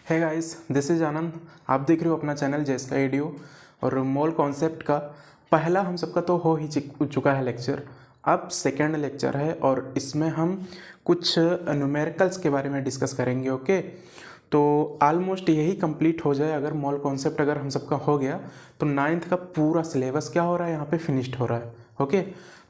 है guys, this is आनंद। आप देख रहे हो अपना चैनल जेस का एडियो। और मोल कॉन्सेप्ट का पहला हम सबका तो हो ही चुका है लेक्चर। अब सेकेंड लेक्चर है और इसमें हम कुछ न्यूमेरिकल्स के बारे में डिस्कस करेंगे। ओके, तो ऑलमोस्ट यही कंप्लीट हो जाए। अगर मोल कॉन्सेप्ट अगर हम सबका हो गया तो नाइन्थ का पूरा सिलेबस क्या हो रहा है, यहाँ पे फिनिश्ड हो रहा है। ओके,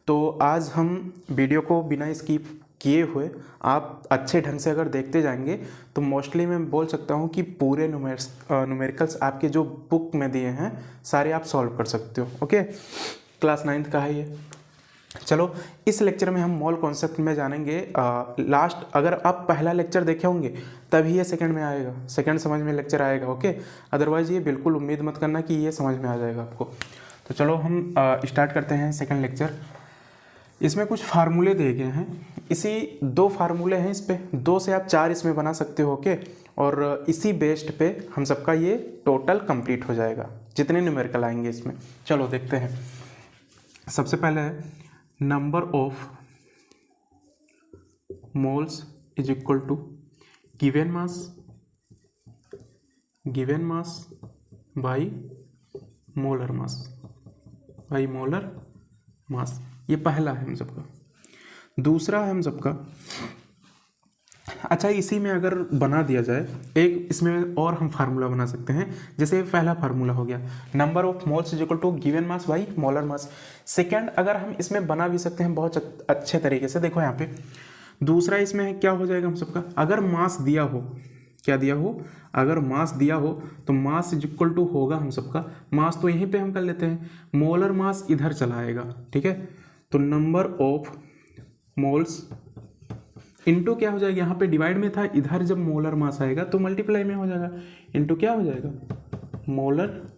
तो आज हम वीडियो को बिना स्किप किए हुए आप अच्छे ढंग से अगर देखते जाएंगे तो मोस्टली मैं बोल सकता हूँ कि पूरे न्यूमेरिकल्स आपके जो बुक में दिए हैं सारे आप सॉल्व कर सकते हो। ओके, क्लास नाइन्थ का है ये। चलो, इस लेक्चर में हम मोल कॉन्सेप्ट में जानेंगे। लास्ट अगर आप पहला लेक्चर देखे होंगे तभी ये सेकंड में आएगा, सेकंड समझ में लेक्चर आएगा। ओके, अदरवाइज़ ये बिल्कुल उम्मीद मत करना कि ये समझ में आ जाएगा आपको। तो चलो हम स्टार्ट करते हैं सेकंड लेक्चर। इसमें कुछ फार्मूले दिए गए हैं, इसी दो फार्मूले हैं, इस पे 2 से आप 4 इसमें बना सकते हो। ओके, और इसी बेस्ड पे हम सबका ये टोटल कंप्लीट हो जाएगा जितने न्यूमेरिकल आएंगे इसमें। चलो देखते हैं। सबसे पहले है number of moles is equal to given mass by molar mass. ये पहला है हम सबका। दूसरा है हम सबका, अच्छा इसी में अगर बना दिया जाए एक, इसमें और हम फार्मूला बना सकते हैं। जैसे पहला फार्मूला हो गया number of moles is equal to given mass by molar mass. Second अगर हम इसमें बना भी सकते हैं बहुत अच्छे तरीके से। देखो यहाँ पे दूसरा इसमें क्या हो जाएगा हम सबका, अगर मास दिया हो, क्या दिया हो, अगर मास दिया हो तो मास इज इक्वल टू होगा हम सबका, मास तो यहीं पे हम कर लेते हैं, मोलर मास इधर चला आएगा। ठीक है, तो नंबर ऑफ मोल्स इनटू क्या हो जाएगा, यहाँ पे डिवाइड में था, इधर जब मोलर मास आएगा तो मल्टीप्लाई में हो जाएगा, इनटू क्या हो जाएगा, मोलर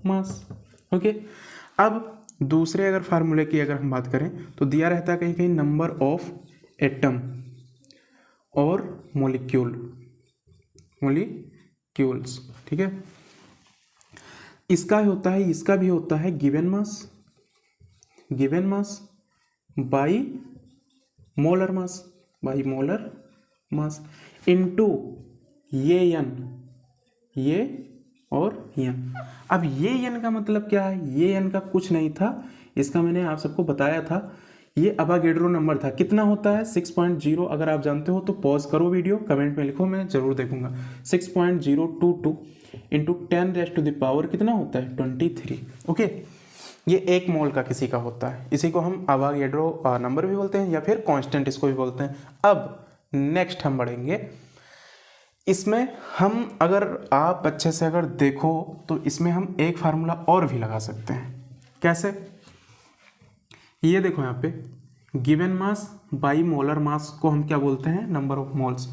मास। ओके, अब दूसरे अगर फार्मूले की अगर हम बात करें तो दिया रहता है कहीं कहीं नंबर ऑफ एटम और मोलिक्यूल्स। ठीक है, इसका होता है, इसका भी होता है given mass by molar mass into ये एन, ये और एन। अब ये एन का मतलब क्या है, ये एन का कुछ नहीं था, इसका मैंने आप सबको बताया था, ये अवागेड्रो नंबर था। कितना होता है 6.0। अगर आप जानते हो तो पॉज करो वीडियो, कमेंट में लिखो, मैं जरूर देखूंगा। 6.022 इंटू 10⁻⁴ कितना होता है 23। ओके, ये एक मोल का किसी का होता है, इसी को हम अवागेड्रो नंबर भी बोलते हैं या फिर कांस्टेंट इसको भी बोलते हैं। अब नेक्स्ट हम बढ़ेंगे इसमें। हम अगर आप अच्छे से अगर देखो तो इसमें हम एक फार्मूला और भी लगा सकते हैं। कैसे, ये देखो यहाँ पे given mass by molar mass को हम क्या बोलते हैं, नंबर ऑफ मोल्स।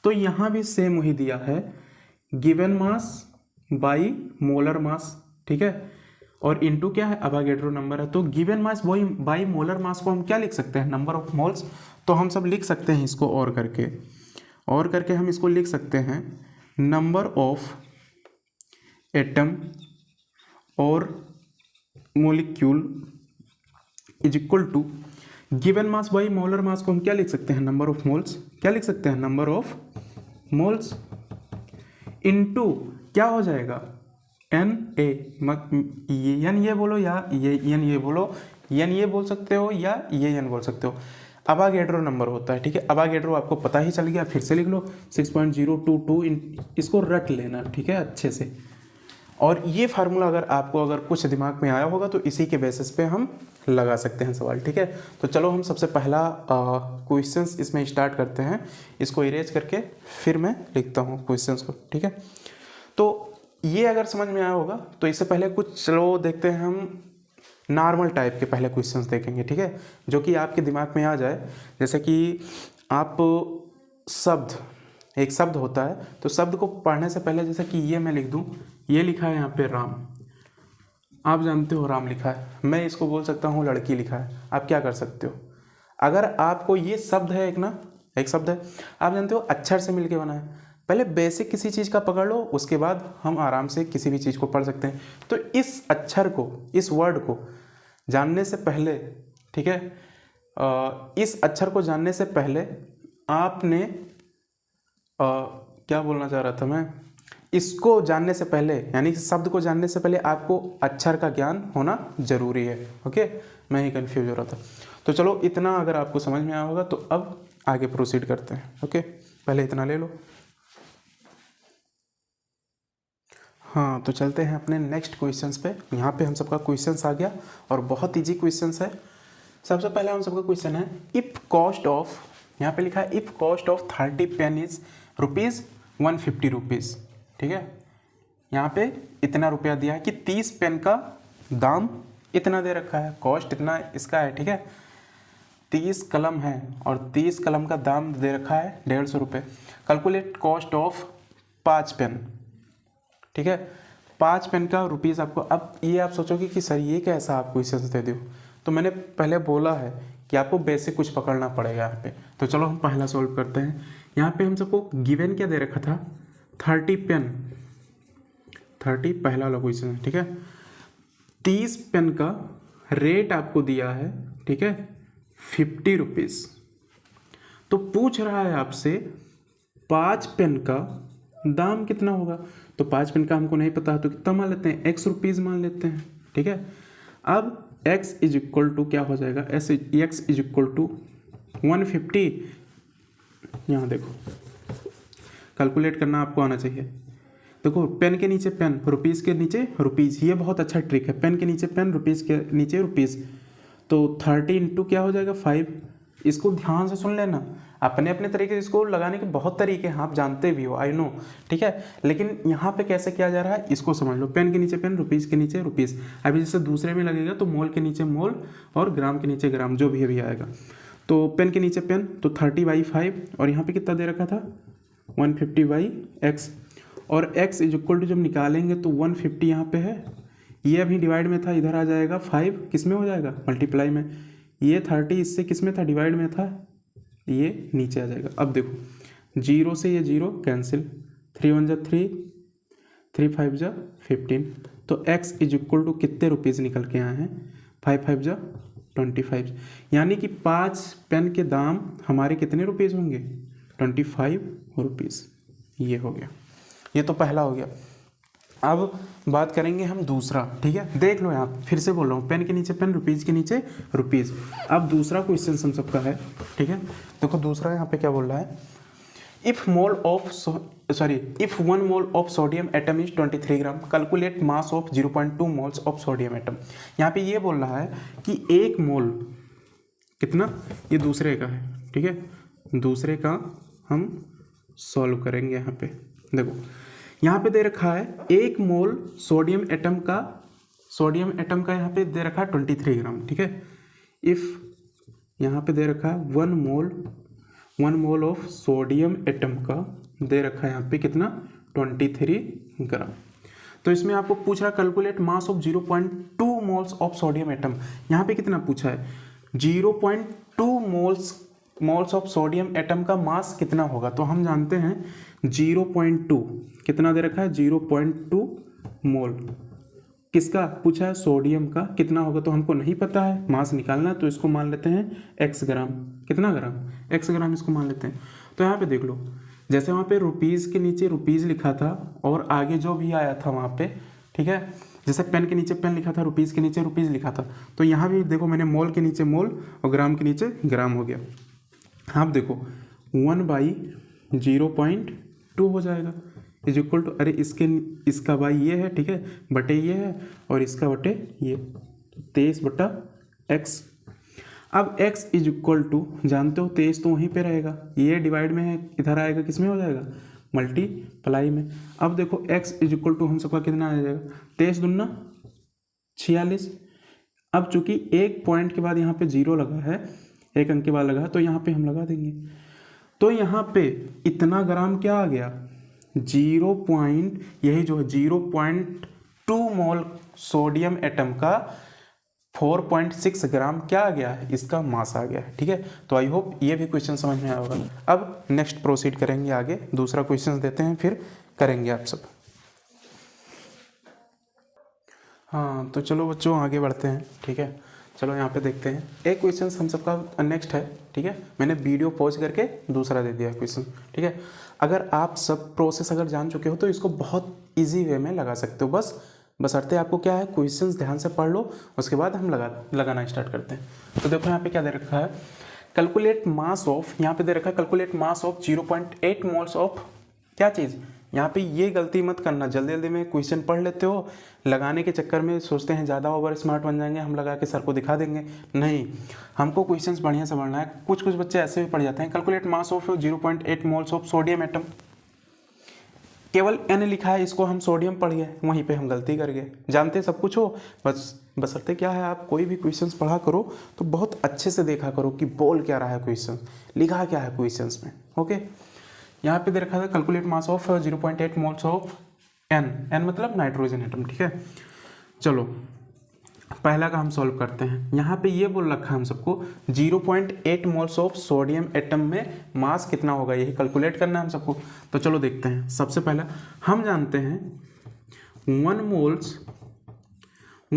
तो यहाँ भी सेम वही दिया है, गिवन मास बाई मोलर मास। ठीक है, और इनटू क्या है, अवागेड्रो नंबर है। तो given mass by molar mass को हम क्या लिख सकते हैं, नंबर ऑफ मोल्स। तो हम सब लिख सकते हैं इसको और करके हम इसको लिख सकते हैं नंबर ऑफ एटम और molecule is equal to given mass by molar mass को हम क्या लिख सकते हैं, नंबर ऑफ मोल्स। क्या लिख सकते हैं, नंबर ऑफ मोल्स इनटू क्या हो जाएगा, एन ए। एन ये बोलो या ये एन ये बोलो, एन ये बोल सकते हो या ये एन बोल सकते हो। अवागेड्रो नंबर होता है। ठीक है, अवागेड्रो आपको पता ही चल गया, फिर से लिख लो 6.022, इसको रट लेना। ठीक है, अच्छे से। और ये फार्मूला अगर कुछ दिमाग में आया होगा तो इसी के बेसिस पे हम लगा सकते हैं सवाल। ठीक है, तो चलो हम सबसे पहला क्वेश्चंस इसमें स्टार्ट करते हैं। इसको इरेज करके फिर मैं लिखता हूँ क्वेश्चंस को। ठीक है, तो ये अगर समझ में आया होगा तो इससे पहले कुछ चलो देखते हैं, हम नॉर्मल टाइप के पहले क्वेश्चंस देखेंगे। ठीक है, जो कि आपके दिमाग में आ जाए। जैसे कि आप एक शब्द होता है, तो शब्द को पढ़ने से पहले जैसे कि ये मैं लिख दूं, ये लिखा है यहाँ पे राम, आप जानते हो राम लिखा है, मैं इसको बोल सकता हूँ लड़की लिखा है। आप क्या कर सकते हो, अगर आपको ये शब्द है एक शब्द है, आप जानते हो अक्षर से मिलके बना है। पहले बेसिक किसी चीज़ का पकड़ लो, उसके बाद हम आराम से किसी भी चीज़ को पढ़ सकते हैं। तो इस अक्षर को, इस वर्ड को जानने से पहले, ठीक है, इस अक्षर को जानने से पहले आपने क्या बोलना चाह रहा था मैं, इसको जानने से पहले यानी कि शब्द को जानने से पहले आपको अक्षर का ज्ञान होना जरूरी है। ओके, मैं ही कंफ्यूज हो रहा था। तो चलो इतना अगर आपको समझ में आया होगा तो अब आगे प्रोसीड करते हैं। ओके, पहले इतना ले लो। हाँ, तो चलते हैं अपने नेक्स्ट क्वेश्चंस पे। यहाँ पे हम सबका क्वेश्चंस आ गया और बहुत इजी क्वेश्चंस है। सबसे पहले हम सबका क्वेश्चन है, इफ़ कॉस्ट ऑफ, यहाँ पे लिखा है if cost of 30 pen is ₹150। ठीक है, यहाँ पे इतना रुपया दिया है कि 30 पेन का दाम इतना दे रखा है, कॉस्ट इतना इसका है। ठीक है, 30 कलम है और 30 कलम का दाम दे रखा है 150 रुपये। Calculate cost of 5 pen. ठीक है, 5 पेन का रुपीज़ आपको। अब ये आप सोचोगे कि सर ये कैसा आप क्वेश्चन दे दो, तो मैंने पहले बोला है कि आपको बेसिक कुछ पकड़ना पड़ेगा यहाँ पे। तो चलो हम पहला सॉल्व करते हैं। यहाँ पे हम सबको गिवन क्या दे रखा था, 30 पेन, 30 पहला वाला क्वेश्चन है। ठीक है, 30 पेन का रेट आपको दिया है, ठीक है, 50 रुपीज़। तो पूछ रहा है आपसे 5 पेन का दाम कितना होगा। तो 5 पेन का हमको नहीं पता तो कितना मान लेते हैं, x रुपीज़ मान लेते हैं। ठीक है, अब x इज इक्वल टू क्या हो जाएगा, x इज इक्वल टू 150। यहाँ देखो कैलकुलेट करना आपको आना चाहिए। देखो पेन के नीचे पेन, रुपीज़ के नीचे रुपीज़, ये बहुत अच्छा ट्रिक है। पेन के नीचे पेन, रुपीज़ के नीचे रुपीज़। तो 30 इंटू क्या हो जाएगा 5। इसको ध्यान से सुन लेना, अपने अपने तरीके से इसको लगाने के बहुत तरीके हैं, आप जानते भी हो, आई नो। ठीक है, लेकिन यहाँ पे कैसे किया जा रहा है इसको समझ लो। पेन के नीचे पेन, रुपीज़ के नीचे रुपीज़। अभी जैसे दूसरे में लगेगा तो मोल के नीचे मोल और ग्राम के नीचे ग्राम, जो भी अभी आएगा। तो पेन के नीचे पेन, तो 30/5 और यहाँ पे कितना दे रखा था 150/x। और x इज इक्वल टू जब निकालेंगे तो 150 यहाँ पे है, ये अभी डिवाइड में था, इधर आ जाएगा 5 किस में हो जाएगा मल्टीप्लाई में। ये 30 इससे किस में था डिवाइड में था, ये नीचे आ जाएगा। अब देखो 0 से ये 0 कैंसिल, 3 1 जा 3, 3 5 जा 15। तो x इज इक्वल टू कितने रुपीज़ निकल के आए हैं, 5 5 जा 25। यानी कि 5 पेन के दाम हमारे कितने रुपीज़ होंगे, 25 रुपीज़। ये हो गया, ये तो पहला हो गया। अब बात करेंगे हम दूसरा। ठीक है, देख लो यहाँ फिर से बोल रहा हूँ, पेन के नीचे पेन, रुपीज़ के नीचे रुपीज़। अब दूसरा क्वेश्चन हम सबका है। ठीक है, देखो दूसरा यहाँ पे क्या बोल रहा है, if 1 mole of sodium atom is 23 gram, calculate mass of 0.2 moles of sodium atom. यहाँ पे ये बोल रहा है कि 1 मोल कितना, ये दूसरे का है। ठीक है, दूसरे का हम सॉल्व करेंगे। यहाँ पे देखो, यहाँ पे दे रखा है 1 मोल सोडियम एटम का यहाँ पे दे रखा है 23 ग्राम। ठीक है, इफ़ यहाँ पे दे रखा है 1 मोल ऑफ सोडियम एटम का दे रखा है यहाँ पे कितना 23 ग्राम। तो इसमें आपको पूछ रहा है calculate mass of 0.2 moles of sodium atom. यहाँ पे कितना पूछा है, 0.2 मोल्स ऑफ सोडियम एटम का मास कितना होगा। तो हम जानते हैं 0.2 कितना दे रखा है, 0.2 मोल किसका पूछा है, सोडियम का। कितना होगा तो हमको नहीं पता है, मास निकालना है, तो इसको मान लेते हैं x ग्राम। कितना ग्राम, x ग्राम इसको मान लेते हैं। तो यहाँ पे देख लो, जैसे वहाँ पे रुपीज़ के नीचे रुपीज़ लिखा था और आगे जो भी आया था वहाँ पे, ठीक है, जैसे पेन के नीचे पेन लिखा था, रुपीज़ के नीचे रुपीज़ लिखा था, तो यहाँ भी देखो मैंने मोल के नीचे मोल और ग्राम के नीचे ग्राम हो गया। आप देखो 1/0.2 हो जाएगा इज इक्वल टू, अरे इसका बाई ये है, ठीक है, बटे ये है और इसका बटे ये, 23/x। अब x इज इक्वल टू, जानते हो 23 तो वहीं पे रहेगा, ये डिवाइड में है, इधर आएगा किस में हो जाएगा, मल्टीप्लाई में। अब देखो x इज इक्वल टू हम सबका कितना आ जाएगा, 23 दूना 46। अब चूंकि एक पॉइंट के बाद यहाँ पे 0 लगा है, एक अंक के बाद लगा है, तो यहाँ पे हम लगा देंगे। तो यहाँ पे इतना ग्राम क्या आ गया, 0.2 मोल सोडियम एटम का 4.6 ग्राम क्या आ गया है, इसका मास आ गया है। ठीक है, तो आई होप ये भी क्वेश्चन समझ में आया होगा। अब नेक्स्ट प्रोसीड करेंगे आगे, दूसरा क्वेश्चन देते हैं फिर करेंगे आप सब। हाँ तो चलो बच्चों आगे बढ़ते हैं। ठीक है, चलो यहाँ पे देखते हैं। एक क्वेश्चन हम सबका नेक्स्ट है, ठीक है। मैंने वीडियो पॉज करके दूसरा दे दिया क्वेश्चन, ठीक है। अगर आप सब प्रोसेस अगर जान चुके हो तो इसको बहुत इजी वे में लगा सकते हो। बशर्ते आपको क्या है, क्वेश्चंस ध्यान से पढ़ लो, उसके बाद हम लगाना स्टार्ट करते हैं। तो देखो यहाँ पे क्या दे रखा है, कैलकुलेट मास ऑफ, यहाँ पे दे रखा है calculate mass of 0.8 moles of क्या चीज़। यहाँ पे ये गलती मत करना, जल्दी जल्दी में क्वेश्चन पढ़ लेते हो, लगाने के चक्कर में सोचते हैं ज़्यादा ओवर स्मार्ट बन जाएंगे, हम लगा के सर को दिखा देंगे। नहीं, हमको क्वेश्चंस बढ़िया से पढ़ना है। कुछ बच्चे ऐसे भी पढ़ जाते हैं, calculate mass of 0.8 moles of sodium atom, केवल N लिखा है, इसको हम सोडियम पढ़ गए, वहीं पे हम गलती कर गए। जानते सब कुछ हो, बशर्ते क्या है, आप कोई भी क्वेश्चंस पढ़ा करो तो बहुत अच्छे से देखा करो कि बोल क्या रहा है क्वेश्चन, लिखा क्या है क्वेश्चंस में। ओके, यहाँ पे दे रखा था calculate mass of 0.8 moles of N मतलब नाइट्रोजन एटम, ठीक है। चलो पहला का हम सॉल्व करते हैं। यहाँ पे ये बोल रखा है हम सबको 0.8 मोल्स ऑफ सोडियम एटम में मास कितना होगा, यही कैलकुलेट करना है हम सबको। तो चलो देखते हैं। सबसे पहला हम जानते हैं 1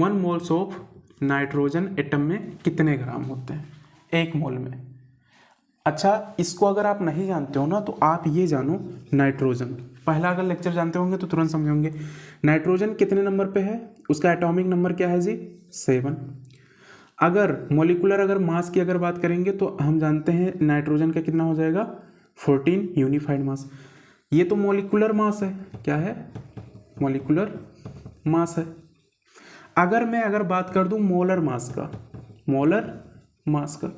मोल्स ऑफ नाइट्रोजन एटम में कितने ग्राम होते हैं, 1 मोल में। अच्छा, इसको अगर आप नहीं जानते हो ना तो आप ये जानो, नाइट्रोजन पहला अगर लेक्चर जानते होंगे तो तुरंत समझोगे। नाइट्रोजन कितने नंबर पे है, उसका एटॉमिक नंबर क्या है जी, 7। अगर मॉलिक्यूलर अगर मास की अगर बात करेंगे तो हम जानते हैं नाइट्रोजन का कितना हो जाएगा, 14 यूनिफाइड मास। ये तो मॉलिक्यूलर मास है, क्या है, मॉलिक्यूलर मास है। अगर मैं बात कर दूं मोलर मास का,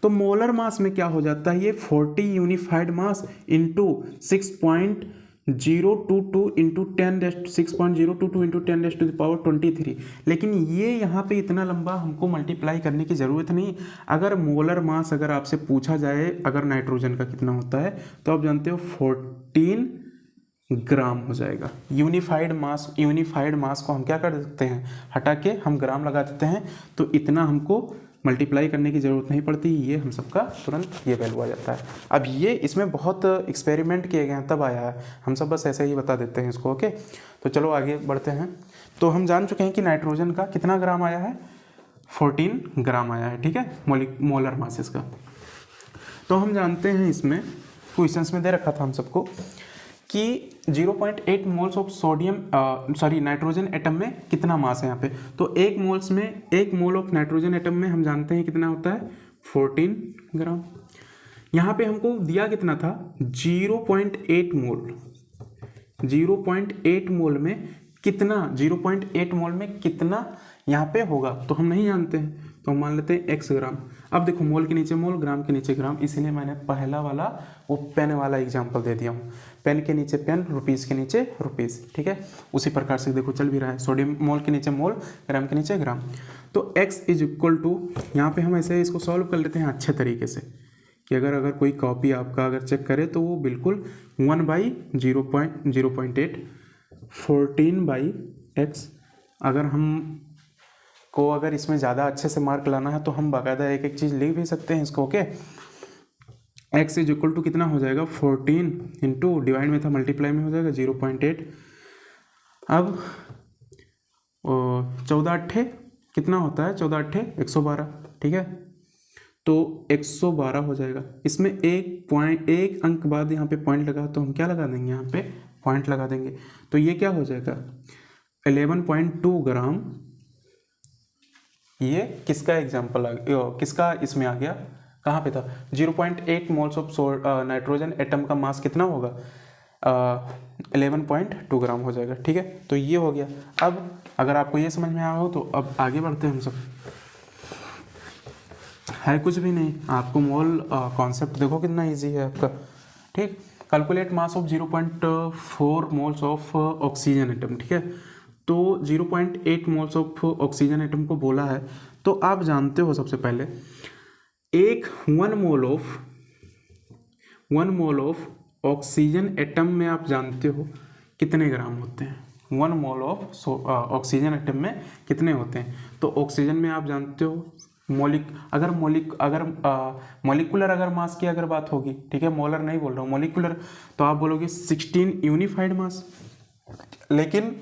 तो मोलर मास में क्या हो जाता है, ये 40 unified mass into 6.022 into 6.022 into 10⁻23। लेकिन ये यहाँ पे इतना लंबा हमको मल्टीप्लाई करने की ज़रूरत नहीं। अगर मोलर मास अगर आपसे पूछा जाए अगर नाइट्रोजन का कितना होता है तो आप जानते हो 14 ग्राम हो जाएगा। यूनिफाइड मास को हम क्या कर सकते हैं, हटा के हम ग्राम लगा देते हैं, तो इतना हमको मल्टीप्लाई करने की ज़रूरत नहीं पड़ती, ये हम सबका तुरंत ये वैल्यू आ जाता है। अब ये इसमें बहुत एक्सपेरिमेंट किए गए हैं तब आया है, हम सब बस ऐसे ही बता देते हैं इसको। ओके, तो चलो आगे बढ़ते हैं। तो हम जान चुके हैं कि नाइट्रोजन का कितना ग्राम आया है, 14 ग्राम आया है, ठीक है, मोलर मास इसका। तो हम जानते हैं इसमें क्वेश्चंस में दे रखा था हम सबको कि 0.8 मोल्स ऑफ नाइट्रोजन एटम में कितना मास है यहाँ पे। तो 1 मोल ऑफ नाइट्रोजन एटम में हम जानते हैं कितना होता है, 14 ग्राम। यहाँ पे हमको दिया कितना था, 0.8 मोल में कितना यहाँ पे होगा, तो हम नहीं जानते हैं, तो हम मान लेते हैं x ग्राम। अब देखो, मोल के नीचे मोल, ग्राम के नीचे ग्राम, इसीलिए मैंने पहला वाला वो पेन वाला एग्जांपल दे दिया हूँ। पेन के नीचे पेन, रुपीज़ के नीचे रुपीज़, ठीक है। उसी प्रकार से देखो चल भी रहा है, सोडियम मोल के नीचे मोल, ग्राम के नीचे ग्राम। तो x इज इक्वल टू, यहाँ पे हम ऐसे इसको सॉल्व कर लेते हैं अच्छे तरीके से कि अगर कोई कॉपी आपका अगर चेक करे तो वो बिल्कुल 1/0.8 14/x। अगर हम को अगर इसमें ज़्यादा अच्छे से मार्क लाना है तो हम बाकायदा एक चीज़ लिख भी सकते हैं इसको। Okay, x is equal to कितना हो जाएगा, 14 इंटू डिवाइड में था, मल्टीप्लाई में हो जाएगा 0.8। अब 14 कितना होता है, 14 112, ठीक है। तो 112 हो जाएगा। इसमें एक अंक बाद यहाँ पे पॉइंट लगा, तो हम क्या लगा देंगे, यहाँ पे पॉइंट लगा देंगे। तो ये क्या हो जाएगा, 11.2 ग्राम। ये किसका एग्जाम्पल किसका इसमें आ गया, कहाँ पे था, 0.8 मोल्स ऑफ नाइट्रोजन एटम का मास कितना होगा, 11.2 ग्राम हो जाएगा, ठीक है। तो ये हो गया। अब अगर आपको ये समझ में आया हो तो अब आगे बढ़ते हैं हम सब। है कुछ भी नहीं, आपको मोल कॉन्सेप्ट देखो कितना इजी है आपका, ठीक। Calculate mass of 0.4 moles of oxygen atom, ठीक है। तो 0.8 मोल्स ऑफ ऑक्सीजन एटम को बोला है, तो आप जानते हो सबसे पहले 1 मोल ऑफ ऑक्सीजन एटम में आप जानते हो कितने ग्राम होते हैं, 1 मोल ऑफ ऑक्सीजन एटम में कितने होते हैं। तो ऑक्सीजन में आप जानते हो मॉलिक्यूलर अगर मास की अगर बात होगी, ठीक है, मोलर नहीं बोल रहा हूँ, मॉलिक्यूलर, तो आप बोलोगे 16 यूनिफाइड मास। लेकिन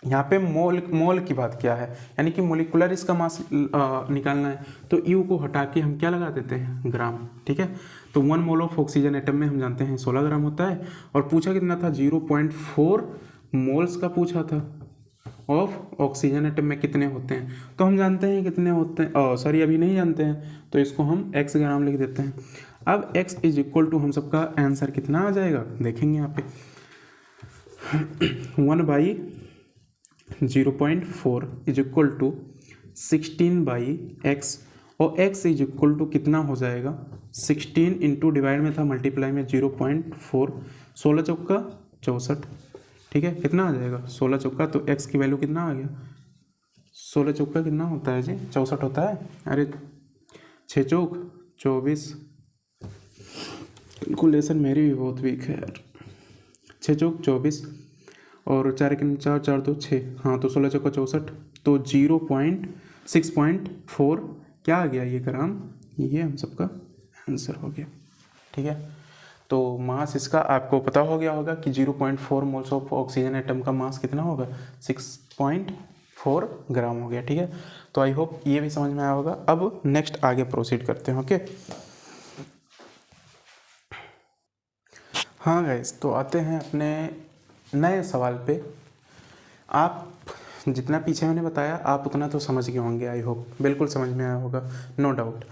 यहाँ पे मोल की बात क्या है, यानी कि मोलिकुलर इसका मास निकालना है, तो यू को हटा के हम क्या लगा देते हैं, ग्राम। ठीक है, तो 1 मोल ऑफ ऑक्सीजन एटम में हम जानते हैं 16 ग्राम होता है, और पूछा कितना था, 0.4 मोल्स का पूछा था ऑफ ऑक्सीजन एटम में कितने होते हैं, तो हम जानते हैं कितने होते हैं, सॉरी अभी नहीं जानते हैं, तो इसको हम x ग्राम लिख देते हैं। अब x इज इक्वल टू, हम सबका आंसर कितना आ जाएगा, देखेंगे यहाँ पे 1/0.4 इज इक्वल टू 16/x, और x इज इक्वल टू कितना हो जाएगा, 16 इंटू डिवाइड में था मल्टीप्लाई में 0.4, 16 चौका 64। ठीक है, कितना आ जाएगा 16 चौका, तो x की वैल्यू कितना आ गया, 16 चौका कितना होता है जी, 64 होता है। अरे 6 चौक 24, कैलकुलेशन मेरी भी बहुत वीक है यार। 6 चौक 24 और 4 के 4 4 2 6, हाँ तो 16 चौका 64, तो 0.6.4 क्या आ गया ये ग्राम, ये हम सबका आंसर हो गया। ठीक है, तो मास इसका आपको पता हो गया होगा कि 0.4 मोल्स ऑफ ऑक्सीजन एटम का मास कितना होगा, 6.4 ग्राम हो गया। ठीक है, तो आई होप ये भी समझ में आया होगा। अब नेक्स्ट आगे प्रोसीड करते हैं। ओके, हाँ गाइस, तो आते हैं अपने नए सवाल पे। आप जितना पीछे मैंने बताया आप उतना तो समझ गए होंगे, आई होप बिल्कुल समझ में आया होगा, नो डाउट।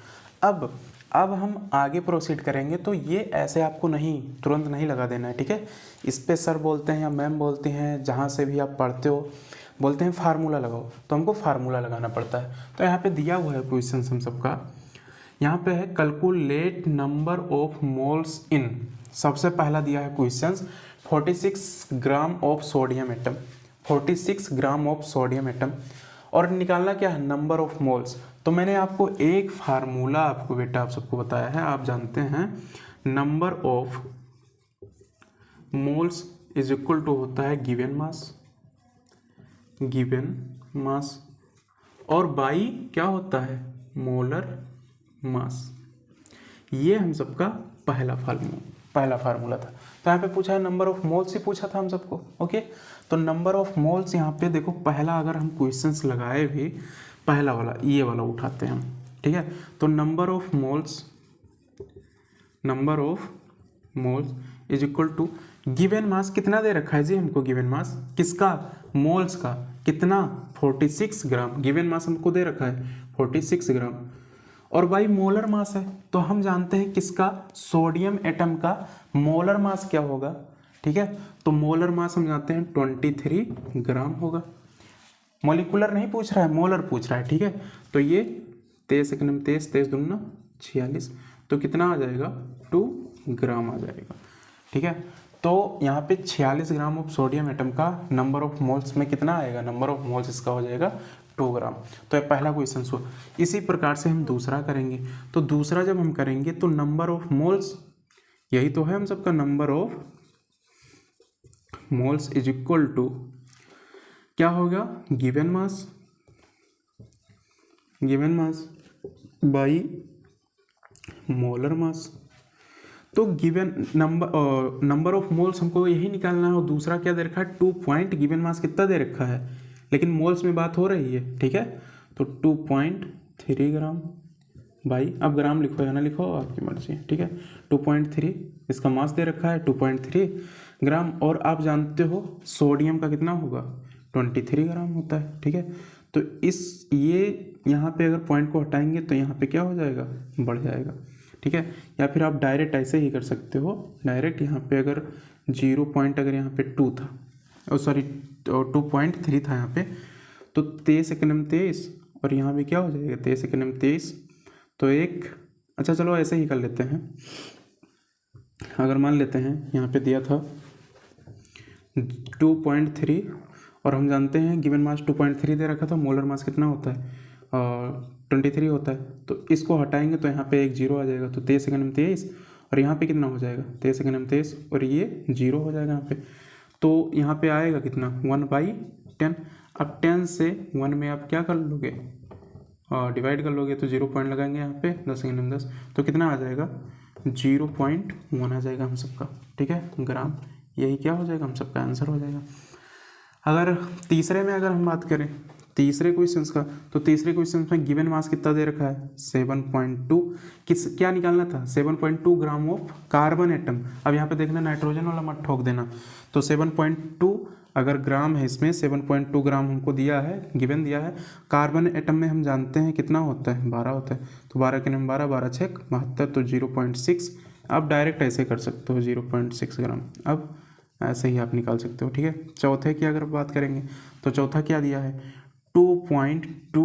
अब हम आगे प्रोसीड करेंगे, तो ये ऐसे आपको नहीं तुरंत नहीं लगा देना है। ठीक है, इस पे सर बोलते हैं या मैम बोलते हैं, जहाँ से भी आप पढ़ते हो, बोलते हैं फार्मूला लगाओ, तो हमको फार्मूला लगाना पड़ता है। तो यहाँ पे दिया हुआ है क्वेश्चन हम सबका, यहाँ पे है कैलकुलेट नंबर ऑफ मोल्स इन, सबसे पहला दिया है question 46 gram of sodium atom, 46 gram of sodium atom, और निकालना क्या है, नंबर ऑफ मोल्स। तो मैंने आपको एक फार्मूला आपको बेटा आप सबको बताया है, आप जानते हैं number of moles is equal to होता है गिवन मास, और बाई क्या होता है, मोलर मास। ये हम सबका पहला फार्मूला था। तो यहाँ पे पूछा है नंबर ऑफ मोल्स ही पूछा था हम सबको। ओके, तो नंबर ऑफ मोल्स यहाँ पे देखो, पहला अगर हम क्वेश्चंस लगाए भी, पहला वाला ये वाला उठाते हैं हम। ठीक है, तो number of moles is equal to given mass, कितना दे रखा है जी हमको, गिवन मास किसका, मोल्स का, कितना 46 ग्राम, गिवन मास हमको दे रखा है 46 ग्राम, और बाई मोलर मास है, तो हम जानते हैं किसका, सोडियम एटम का मोलर मास क्या होगा। ठीक है, तो मोलर मास हम जानते हैं 23 ग्राम होगा। मोलिकुलर नहीं पूछ रहा है, मोलर पूछ रहा है। ठीक है, तो ये 23 एकम 23, 23 दूना 46, तो कितना आ जाएगा, 2 ग्राम आ जाएगा। ठीक है, तो यहाँ पे 46 ग्राम ऑफ सोडियम एटम का नंबर ऑफ मोल्स में कितना आएगा, नंबर ऑफ मोल्स इसका हो जाएगा 2 ग्राम। तो ये पहला क्वेश्चन हुआ। इसी प्रकार से हम दूसरा करेंगे, तो दूसरा जब हम करेंगे तो नंबर ऑफ मोल्स, यही तो है हम सबका, number of moles is equal to क्या होगा, given mass by molar mass. तो गिवन नंबर ऑफ मोल्स हमको यही निकालना है, और दूसरा क्या दे रखा है, 2 पॉइंट, गिवन मास कितना दे रखा है, लेकिन मोल्स में बात हो रही है। ठीक है, तो 2.3 ग्राम बाई, अब ग्राम लिखो या ना लिखो आपकी मर्जी। ठीक है, 2.3 इसका मास दे रखा है 2.3 ग्राम, और आप जानते हो सोडियम का कितना होगा, 23 ग्राम होता है। ठीक है, तो ये यहाँ पे अगर पॉइंट को हटाएंगे तो यहाँ पे क्या हो जाएगा, बढ़ जाएगा। ठीक है, या फिर आप डायरेक्ट ऐसे ही कर सकते हो, डायरेक्ट यहाँ पे अगर 0 पॉइंट अगर यहाँ पे 2 था, सॉरी 2.3 था यहाँ पे, तो 23 एकम 23, और यहाँ भी क्या हो जाएगा 23 एकम 23, तो एक, अच्छा चलो ऐसे ही कर लेते हैं। अगर मान लेते हैं यहाँ पे दिया था 2.3, और हम जानते हैं गिवन मास 2.3 दे रखा था, मोलर मास कितना होता है 23 होता है, तो इसको हटाएंगे तो यहाँ पे एक 0 आ जाएगा, तो 23 एकम 23, और यहाँ पे कितना हो जाएगा 23 एकम 23, और ये 0 हो जाएगा यहाँ पे, तो यहाँ पे आएगा कितना 1/10। अब 10 से 1 में आप क्या कर लोगे, डिवाइड कर लोगे, तो 0 पॉइंट लगाएंगे यहाँ पे 10 एकम 10, तो कितना आ जाएगा 0.1 आ जाएगा हम सबका। ठीक है, ग्राम, यही क्या हो जाएगा हम सबका आंसर हो जाएगा। अगर तीसरे में अगर हम बात करें तीसरे क्वेश्चन का, तो तीसरे क्वेश्चन में गिवन मास कितना दे रखा है 7.2। क्या निकालना था 7.2 ग्राम ऑफ कार्बन एटम। अब यहाँ पे देखना नाइट्रोजन वाला मत ठोक देना। तो 7.2 अगर ग्राम है, इसमें 7.2 ग्राम हमको दिया है, गिवन दिया है। कार्बन एटम में हम जानते हैं कितना होता है 12 होता है, तो 12 के नाम 12 12 6 72, तो 0.6। आप डायरेक्ट ऐसे कर सकते हो 0.6 ग्राम। अब ऐसे ही आप निकाल सकते हो, ठीक है। चौथे की अगर बात करेंगे तो चौथा क्या दिया है 2.2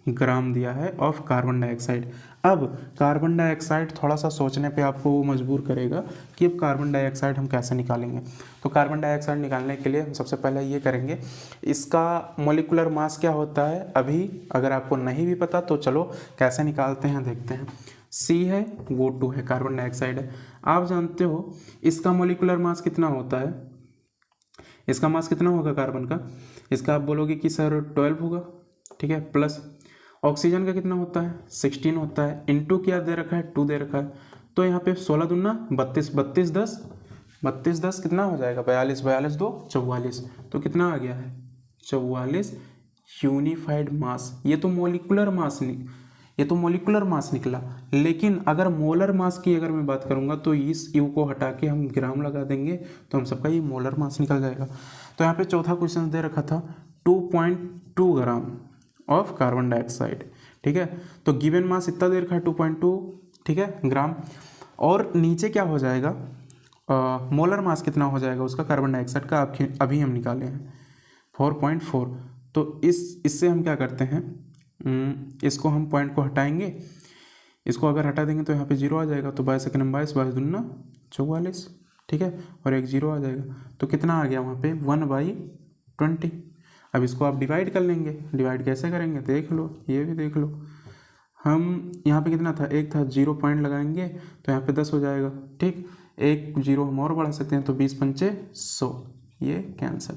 ग्राम दिया है ऑफ कार्बन डाइऑक्साइड। अब कार्बन डाइऑक्साइड थोड़ा सा सोचने पे आपको वो मजबूर करेगा कि अब कार्बन डाइऑक्साइड हम कैसे निकालेंगे। तो कार्बन डाइऑक्साइड निकालने के लिए हम सबसे पहले ये करेंगे, इसका मोलिकुलर मास क्या होता है अभी अगर आपको नहीं भी पता तो चलो कैसे निकालते हैं देखते हैं। सी है, वो 2 है, कार्बन डाइऑक्साइड है। आप जानते हो इसका मोलिकुलर मास कितना होता है, इसका मास कितना होगा कार्बन का, इसका आप बोलोगे कि सर 12 होगा, ठीक है। प्लस ऑक्सीजन का कितना होता है 16 होता है, इनटू क्या दे रखा है 2 दे रखा है। तो यहाँ पे 16 दूना 32, 32 10, 32 10 कितना हो जाएगा 42, 42 2 44। तो कितना आ गया है 44 यूनिफाइड मास। ये तो मोलिकुलर मास निकला। लेकिन अगर मोलर मास की अगर मैं बात करूंगा तो इस यू को हटा के हम ग्राम लगा देंगे तो हम सबका ये मोलर मास निकल जाएगा। तो यहाँ पे चौथा क्वेश्चन दे रखा था 2.2 ग्राम ऑफ कार्बन डाइऑक्साइड, ठीक है। तो गिवन मास इतना दे रखा है 2.2, ठीक है, ग्राम। और नीचे क्या हो जाएगा मोलर मास कितना हो जाएगा उसका कार्बन डाइऑक्साइड का, अभी हम निकाले हैं 4.4। तो इससे हम क्या करते हैं, इसको हम पॉइंट को हटाएंगे, इसको अगर हटा देंगे तो यहाँ पे 0 आ जाएगा। तो 22 सेकंड 22 22 दूना 44, ठीक है, और एक 0 आ जाएगा। तो कितना आ गया वहाँ पे 1/20। अब इसको आप डिवाइड कर लेंगे। डिवाइड कैसे करेंगे देख लो, ये भी देख लो। हम यहाँ पे कितना था, एक था, 0 पॉइंट लगाएंगे तो यहाँ पे 10 हो जाएगा, ठीक। एक 0 हम और बढ़ा सकते हैं, तो 20 पंचे 100, ये कैंसिल।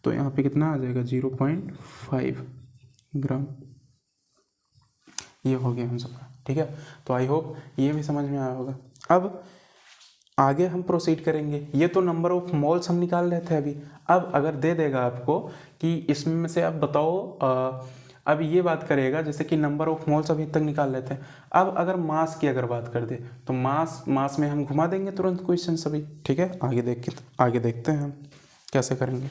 तो यहाँ पे कितना आ जाएगा 0.5 ग्राम। ये हो गया हम सबका, ठीक है। तो आई होप ये भी समझ में आया होगा। अब आगे हम प्रोसीड करेंगे। ये तो नंबर ऑफ मोल्स हम निकाल रहे थे अभी। अब अगर दे देगा आपको कि इसमें से आप बताओ, अब ये बात करेगा जैसे कि नंबर ऑफ मोल्स अभी तक निकाल लेते हैं। अब अगर मास की अगर बात कर दे तो मास में हम घुमा देंगे तुरंत क्वेश्चन सभी, ठीक है। आगे देखते हैं हम कैसे करेंगे।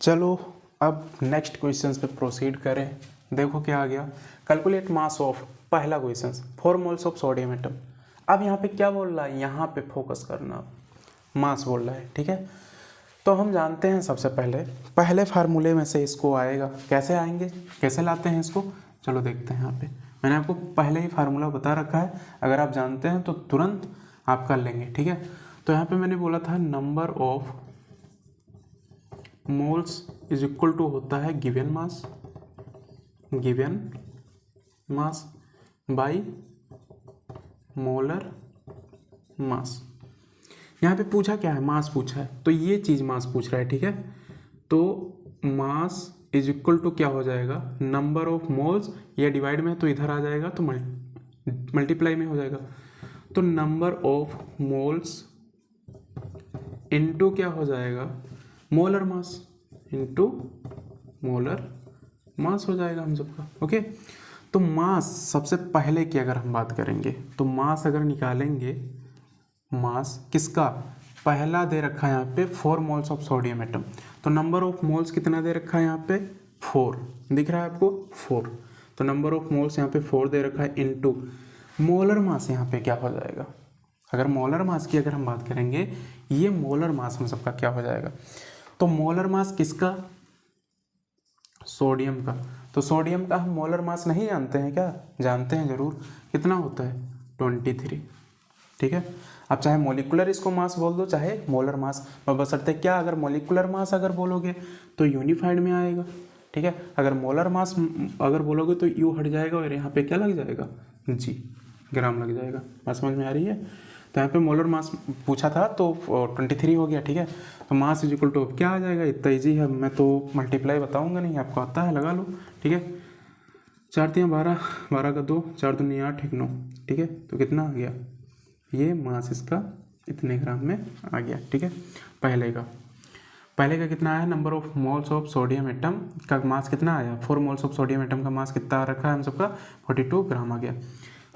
चलो अब नेक्स्ट क्वेश्चन पे प्रोसीड करें। देखो क्या आ गया, कैलकुलेट मास ऑफ, पहला question 4 moles of sodium atom. अब यहाँ पे क्या बोल रहा है, यहाँ पे फोकस करना, मास बोल रहा है, ठीक है। तो हम जानते हैं सबसे पहले फार्मूले में से इसको आएगा। कैसे आएंगे, कैसे लाते हैं इसको, चलो देखते हैं। यहाँ पे मैंने आपको पहले ही फार्मूला बता रखा है, अगर आप जानते हैं तो तुरंत आप कर लेंगे, ठीक है। तो यहाँ पे मैंने बोला था number of moles is equal to होता है given mass by molar mass. यहाँ पे पूछा क्या है, मास पूछा है, तो ये चीज़ मास पूछ रहा है, ठीक है। तो मास इज इक्वल टू क्या हो जाएगा, नंबर ऑफ मोल्स, ये डिवाइड में है तो इधर आ जाएगा, तो मल्टीप्लाई में हो जाएगा। तो नंबर ऑफ मोल्स इनटू क्या हो जाएगा, मोलर मास, इनटू मोलर मास हो जाएगा हम सबका, ओके। तो मास सबसे पहले की अगर हम बात करेंगे तो मास अगर निकालेंगे, मास किसका, पहला दे रखा है यहाँ पे 4 मोल्स ऑफ सोडियम एटम। तो नंबर ऑफ मोल्स कितना दे रखा है यहाँ पे 4, दिख रहा है आपको 4। तो नंबर ऑफ मोल्स यहाँ पे 4 दे रखा है, इनटू मोलर मास यहाँ पे क्या हो जाएगा। अगर मोलर मास की अगर हम बात करेंगे, ये मोलर मास हम सबका क्या हो जाएगा। तो मोलर मास किसका, सोडियम का। तो सोडियम का हम मोलर मास नहीं जानते हैं क्या, जानते हैं जरूर, कितना होता है 23, ठीक है। अब चाहे मोलिकुलर इसको मास बोल दो चाहे मोलर मास, बशर्ते क्या, अगर मोलिकुलर मास अगर बोलोगे तो यूनिफाइड में आएगा, ठीक है। अगर मोलर मास अगर बोलोगे तो यू हट जाएगा और यहाँ पे क्या लग जाएगा, जी, ग्राम लग जाएगा। बात समझ में आ रही है। तो यहाँ पे मोलर मास पूछा था तो 23 हो गया, ठीक है। तो मास इज इक्वल टू क्या आ जाएगा, इतना ईजी है, मैं तो मल्टीप्लाई बताऊंगा नहीं, आपको आता है, लगा लो, ठीक है। 4 3 12, 12 का 2, 4 2 8 1 9, ठीक है। तो कितना आ गया, ये मास इसका इतने ग्राम में आ गया। ठीक है, पहले का कितना आया, number of moles of sodium atom का मास कितना आया, 4 मोल्स ऑफ सोडियम एटम का मास कितना रखा है हम सबका, 42 ग्राम आ गया।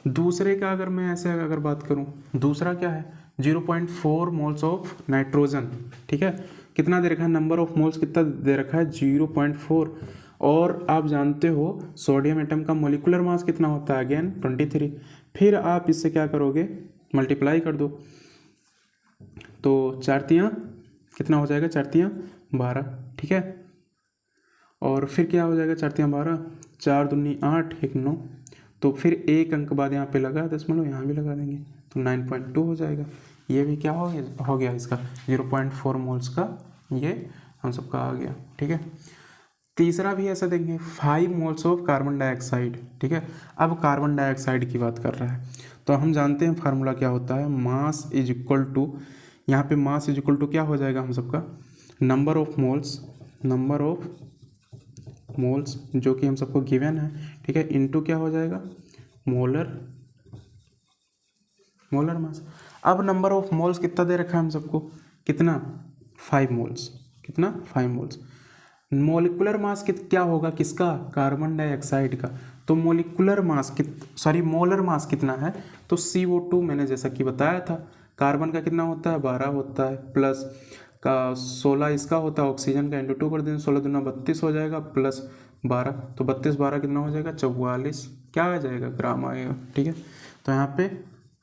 दूसरे का अगर मैं ऐसे अगर बात करूं, दूसरा क्या है, 0.4 मोल्स ऑफ नाइट्रोजन। ठीक है, कितना दे रखा है, नंबर ऑफ मोल्स कितना दे रखा है, 0.4। और आप जानते हो सोडियम एटम का मोलिकुलर मास कितना होता है, अगेन 23। फिर आप इससे क्या करोगे, मल्टीप्लाई कर दो, तो 4 कितना हो जाएगा, 4 12। ठीक है, और फिर क्या हो जाएगा, 4 12, 4 दूनी 8, 1 9। तो फिर एक अंक बाद यहाँ पे लगा दशमलव, यहाँ भी लगा देंगे तो 9.2 हो जाएगा। ये भी क्या हो गया इसका 0.4 मोल्स का, ये हम सबका आ गया। ठीक है, तीसरा भी ऐसा देंगे, 5 मोल्स ऑफ कार्बन डाइऑक्साइड। ठीक है, अब कार्बन डाइऑक्साइड की बात कर रहा है, तो हम जानते हैं फार्मूला क्या होता है, मास इज इक्वल टू, यहाँ पे मास इज इक्वल टू क्या हो जाएगा हम सबका, नंबर ऑफ मोल्स जो कि हम सबको गिवन है। ठीक है, इनटू क्या हो जाएगा, मोलर मास। अब नंबर ऑफ मोल्स कितना दे रखा है हम सबको, कितना, 5 मोल्स, कितना, 5 मोल्स। मोलिकुलर मास क्या होगा किसका, कार्बन डाइऑक्साइड का। तो मोलिकुलर मास मोलर मास कितना है, तो CO2 मैंने जैसा कि बताया था, कार्बन का कितना होता है, 12 होता है, प्लस का 16 इसका होता है, ऑक्सीजन का इंटू 2 कर देंगे, 16 दूना 32 हो जाएगा, प्लस 12, तो 32 12 कितना हो जाएगा, 44 क्या आ जाएगा, ग्राम आएगा। ठीक है, तो यहाँ पे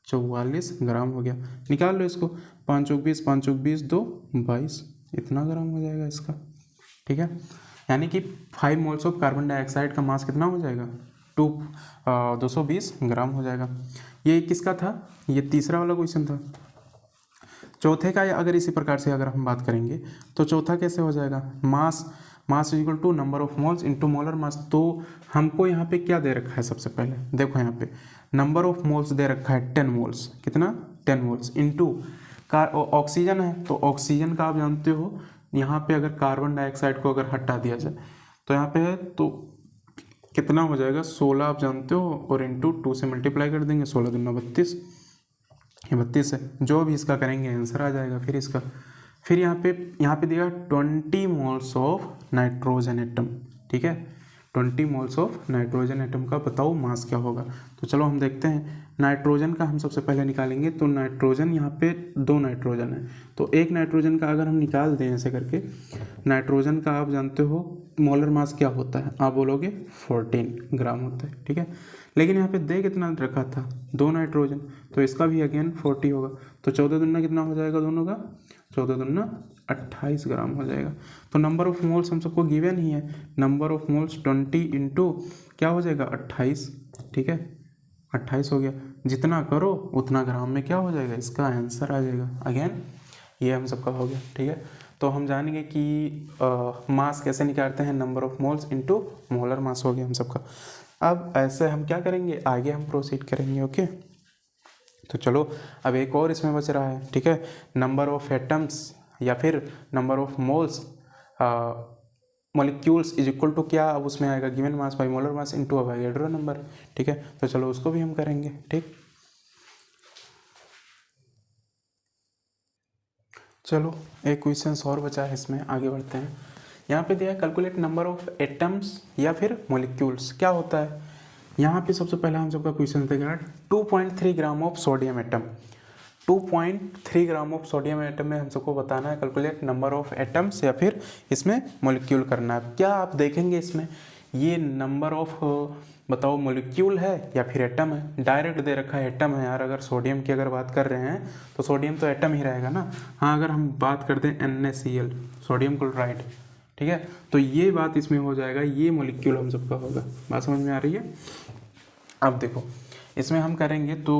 44 ग्राम हो गया, निकाल लो इसको, 5 चौक 20, 5 चौक 20, 2 22, इतना ग्राम हो जाएगा इसका। ठीक है, यानी कि 5 मोल्स ऑफ कार्बन डाइऑक्साइड का मास कितना हो जाएगा, 220 ग्राम हो जाएगा। ये किसका था, ये तीसरा वाला क्वेश्चन था। चौथे का अगर इसी प्रकार से अगर हम बात करेंगे, तो चौथा कैसे हो जाएगा, mass equal to number of moles into molar mass. तो हमको यहाँ पे क्या दे रखा है, सबसे पहले देखो यहाँ पे नंबर ऑफ मोल्स दे रखा है 10 मोल्स, कितना, 10 मोल्स इनटू का ऑक्सीजन है, तो ऑक्सीजन का आप जानते हो, यहाँ पे अगर कार्बन डाइऑक्साइड को अगर हटा दिया जाए तो यहाँ पे है, तो कितना हो जाएगा, 16 आप जानते हो, और इंटू 2 से मल्टीप्लाई कर देंगे, 16 दूना 32, ये 32 है, जो भी इसका करेंगे आंसर आ जाएगा। फिर इसका, फिर यहाँ पे दिया 20 मोल्स ऑफ नाइट्रोजन एटम। ठीक है, 20 मोल्स ऑफ नाइट्रोजन एटम का बताओ मास क्या होगा। तो चलो हम देखते हैं, नाइट्रोजन का हम सबसे पहले निकालेंगे। तो नाइट्रोजन, यहाँ पे 2 नाइट्रोजन है, तो एक नाइट्रोजन का अगर हम निकाल दें ऐसे करके, नाइट्रोजन का आप जानते हो मोलर मास क्या होता है, आप बोलोगे 14 ग्राम होता है। ठीक है, लेकिन यहाँ पे दे कितना रखा था, 2 नाइट्रोजन, तो इसका भी अगेन 40 होगा, तो 14 दूना कितना हो जाएगा दोनों का, 14 दूना 28 ग्राम हो जाएगा। तो नंबर ऑफ मोल्स हम सबको गिवन ही है, नंबर ऑफ मोल्स 20 इंटू क्या हो जाएगा, 28। ठीक है, 28 हो गया, जितना करो उतना ग्राम में क्या हो जाएगा, इसका आंसर आ जाएगा। अगेन ये हम सबका हो गया। ठीक है, तो हम जानेंगे कि मास कैसे निकालते हैं, number of moles into molar मास हो गया हम सबका। अब ऐसे हम क्या करेंगे, आगे हम प्रोसीड करेंगे। ओके, तो चलो अब एक और इसमें बच रहा है। ठीक है, नंबर ऑफ एटम्स या फिर number of moles molecules is equal to क्या, अब उसमें आएगा given mass by molar mass into Avogadro number. ठीक है, तो चलो उसको भी हम करेंगे। ठीक, चलो एक क्वेश्चन और बचा है, इसमें आगे बढ़ते हैं। यहाँ पे दिया है कैलकुलेट नंबर ऑफ एटम्स या फिर मॉलिक्यूल्स, क्या होता है। यहाँ पे सबसे पहला हम सबका क्वेश्चन देगा 2.3 gram of sodium atom. 2.3 gram of sodium atom में हम सबको बताना है कैलकुलेट नंबर ऑफ एटम्स या फिर इसमें मॉलिक्यूल करना है। क्या आप देखेंगे इसमें ये नंबर ऑफ बताओ मॉलिक्यूल है या फिर एटम है, डायरेक्ट दे रखा है एटम है यार। अगर सोडियम की अगर बात कर रहे हैं तो सोडियम तो एटम ही रहेगा ना। हाँ, अगर हम बात करते हैं NaCl सोडियम क्लोराइड, ठीक है, तो ये बात इसमें हो जाएगा, ये मॉलिक्यूल हम सबका होगा। बात समझ में आ रही है। अब देखो इसमें हम करेंगे तो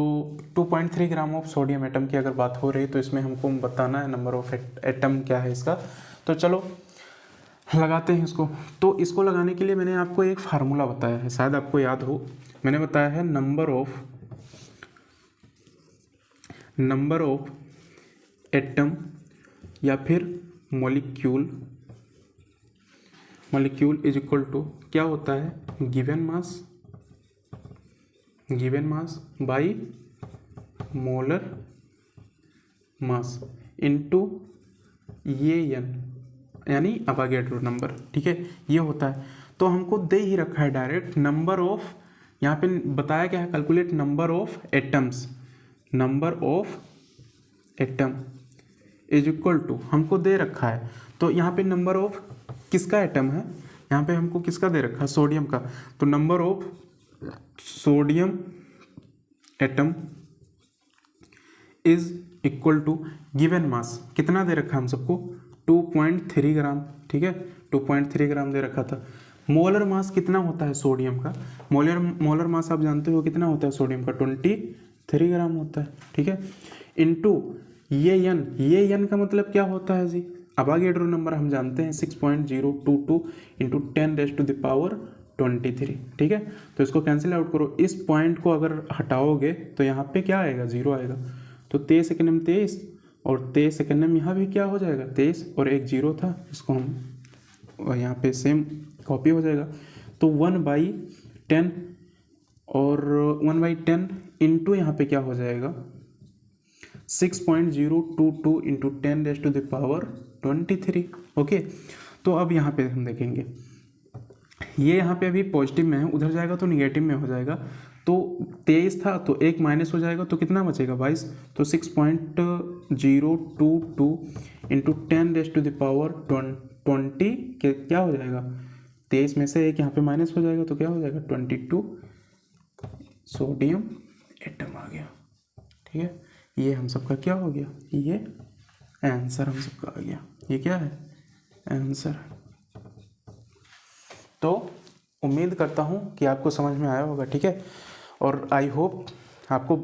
2.3 ग्राम ऑफ सोडियम एटम की अगर बात हो रही है तो इसमें हमको बताना है नंबर ऑफ एटम क्या है इसका। तो चलो लगाते हैं इसको। तो इसको लगाने के लिए मैंने आपको एक फार्मूला बताया है, शायद आपको याद हो। मैंने बताया है नंबर ऑफ एटम या फिर मॉलिक्यूल इज इक्वल टू क्या होता है, given mass by molar mass into ये एन यानी अवागेड्रो नंबर, ठीक है, ये होता है। तो हमको दे ही रखा है डायरेक्ट नंबर ऑफ, यहाँ पे बताया क्या है, calculate number of atoms, number of atom is equal to, हमको दे रखा है। तो यहाँ पे नंबर ऑफ किसका एटम है, यहाँ पे हमको किसका दे रखा है, सोडियम का। तो number of sodium atom is equal to given mass, कितना दे रखा है हम सबको, 2.3 ग्राम, ठीक है, 2.3 ग्राम दे रखा था। मोलर मास कितना होता है सोडियम का, मोलर मास आप जानते हो कितना होता है सोडियम का, 23 ग्राम होता है, ठीक है, इनटू ये एन का मतलब क्या होता है जी, अवागेड्रो नंबर हम जानते हैं 6.022 इंटू 10⁻23, ठीक है। तो इसको कैंसिल आउट करो, इस पॉइंट को अगर हटाओगे तो यहाँ पे क्या आएगा, 0 आएगा। तो 23 सेकेंड में 23 और 23 सेकेंड में यहाँ भी क्या हो जाएगा 23 और एक 0 था, इसको हम यहाँ पे सेम कॉपी हो जाएगा। तो 1/10 और 1/10 इंटू यहाँ पे क्या हो जाएगा 6.022 इंटू 10⁻23, ओके। तो अब यहाँ पे हम देखेंगे, ये यहाँ पे अभी पॉजिटिव में है, उधर जाएगा तो निगेटिव में हो जाएगा। तो 23 था तो एक माइनस हो जाएगा, तो कितना बचेगा 22। तो 6.022 इंटू 10⁻20 के क्या हो जाएगा, 23 में से एक यहाँ पे माइनस हो जाएगा, तो क्या हो जाएगा 22 सोडियम एटम आ गया, ठीक है। ये हम सबका क्या हो गया, ये आंसर हम सबका आ गया, ये क्या है आंसर। तो उम्मीद करता हूँ कि आपको समझ में आया होगा, ठीक है। और आई होप आपको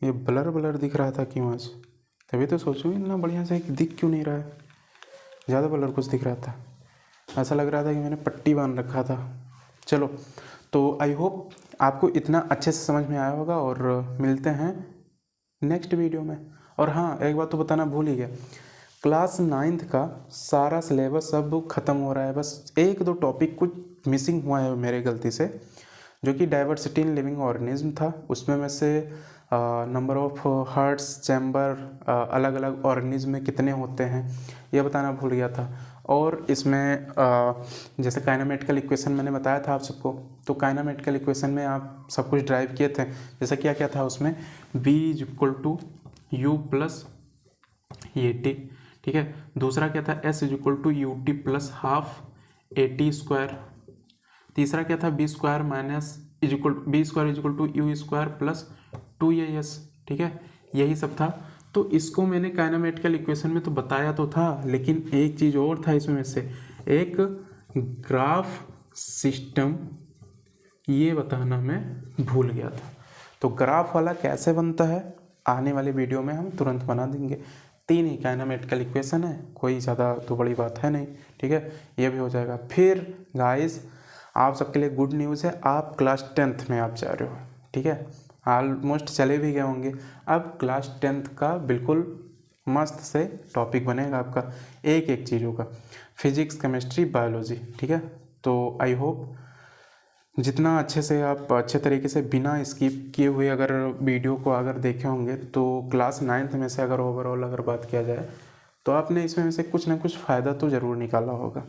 ये ब्लर दिख रहा था क्यों आज, तभी तो सोचूं इतना बढ़िया से दिख क्यों नहीं रहा है, ज़्यादा ब्लर कुछ दिख रहा था, ऐसा लग रहा था कि मैंने पट्टी बांध रखा था। चलो, तो आई होप आपको इतना अच्छे से समझ में आया होगा और मिलते हैं नेक्स्ट वीडियो में। और हाँ, एक बात तो बताना भूल ही गया, क्लास 9th का सारा सिलेबस अब ख़त्म हो रहा है, बस 1-2 टॉपिक कुछ मिसिंग हुआ है मेरे गलती से, जो कि डाइवर्सिटी इन लिविंग ऑर्गेनिज्म था। उसमें में से नंबर ऑफ हार्ट्स चैम्बर अलग अलग ऑर्गेनिज्म में कितने होते हैं ये बताना भूल गया था। और इसमें जैसे काइनेमेटिकल इक्वेशन मैंने बताया था आप सबको, तो काइनेमेटिकल इक्वेशन में आप सब कुछ ड्राइव किए थे, जैसे क्या क्या था उसमें, V = U + AT, ठीक है। दूसरा क्या था, S = UT + ½ AT²। तीसरा क्या था, B² = U² + 2AS, ठीक है, यही सब था। तो इसको मैंने काइनेमेटिकल इक्वेशन में तो बताया तो था, लेकिन एक चीज़ और था इसमें से, एक ग्राफ सिस्टम ये बताना मैं भूल गया था। तो ग्राफ वाला कैसे बनता है आने वाले वीडियो में हम तुरंत बना देंगे। 3 ही काइनेमेटिकल इक्वेशन है, कोई ज़्यादा तो बड़ी बात है नहीं, ठीक है, ये भी हो जाएगा। फिर गाइस आप सबके लिए गुड न्यूज़ है, आप क्लास 10th में आप जा रहे हो, ठीक है, ऑलमोस्ट चले भी गए होंगे। अब क्लास 10th का बिल्कुल मस्त से टॉपिक बनेगा आपका, एक एक चीज़ों का, फिजिक्स, केमिस्ट्री, बायोलॉजी, ठीक है। तो आई होप जितना अच्छे से आप अच्छे तरीके से बिना स्किप किए हुए अगर वीडियो को अगर देखे होंगे, तो क्लास 9th में से अगर ओवरऑल अगर बात किया जाए तो आपने इसमें से कुछ ना कुछ फ़ायदा तो ज़रूर निकाला होगा,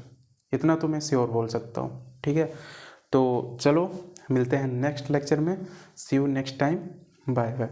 इतना तो मैं श्योर बोल सकता हूँ, ठीक है। तो चलो मिलते हैं नेक्स्ट लेक्चर में, see you next time, bye bye.